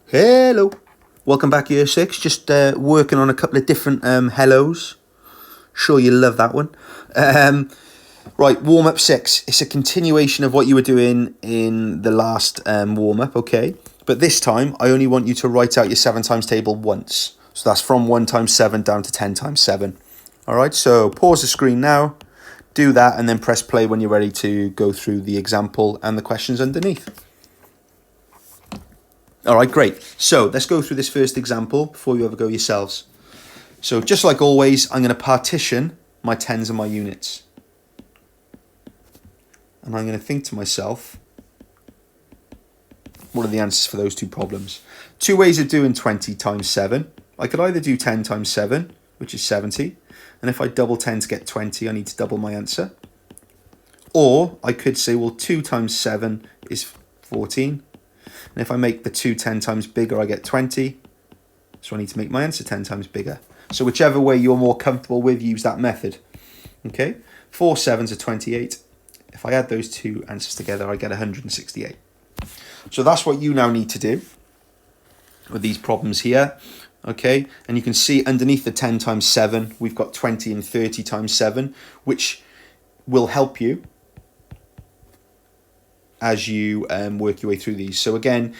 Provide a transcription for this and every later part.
Hello. Welcome back, Year 6. Just working on a couple of different hellos. Sure you love that one. Right, warm-up 6. It's a continuation of what you were doing in the last warm-up, okay? But this time, I only want you to write out your 7 times table once. So that's from 1 times 7 down to 10 times 7. All right, so pause the screen now. Do that and then press play when you're ready to go through the example and the questions underneath. All right, great. So let's go through this first example before you ever go yourselves. So just like always, I'm going to partition my tens and my units. And I'm going to think to myself, what are the answers for those two problems? 2 ways of doing 20 times 7. I could either do 10 times 7, which is 70. And if I double 10 to get 20, I need to double my answer. Or I could say, well, 2 times 7 is 14. And if I make the 2 10 times bigger, I get 20. So I need to make my answer 10 times bigger. So whichever way you're more comfortable with, use that method. Okay, 4 7s are 28. If I add those two answers together, I get 168. So that's what you now need to do with these problems here. Okay, and you can see underneath the 10 times 7, we've got 20 and 30 times 7, which will help you as you work your way through these. So again,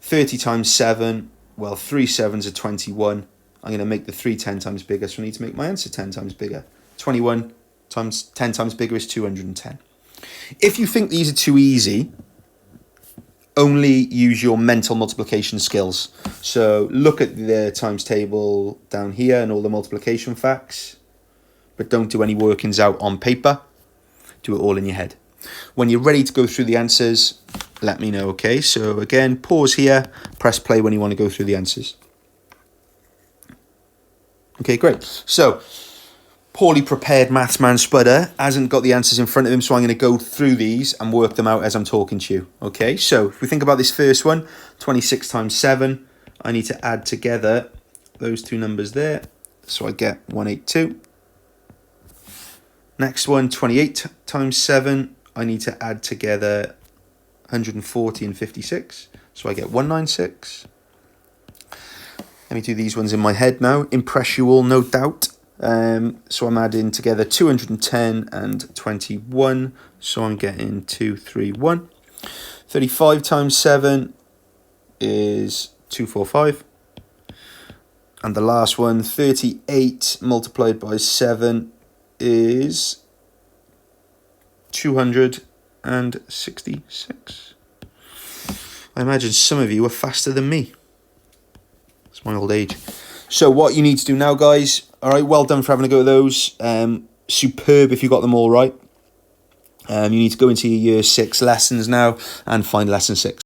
30 times 7, well, 3 7s are 21. I'm going to make the 3 10 times bigger, so I need to make my answer 10 times bigger. 21 times 10 times bigger is 210. If you think these are too easy, only use your mental multiplication skills. So look at the times table down here and all the multiplication facts, but don't do any workings out on paper. Do it all in your head. When you're ready to go through the answers, let me know, okay? So again, pause here, press play when you want to go through the answers. Okay, great. So, poorly prepared maths man Spudder hasn't got the answers in front of him, so I'm going to go through these and work them out as I'm talking to you. Okay, so if we think about this first one, 26 times 7, I need to add together those two numbers there, so I get 182. Next one, 28 times 7, I need to add together 140 and 56, so I get 196. Let me do these ones in my head now. Impress you all, no doubt. So I'm adding together 210 and 21, so I'm getting 231. 35 times 7 is 245. And the last one, 38 multiplied by 7 is 266. I imagine some of you are faster than me. It's my old age. So what you need to do now, guys, all right, well done for having a go at those. Superb if you got them all right. You need to go into your year 6 lessons now and find lesson 6.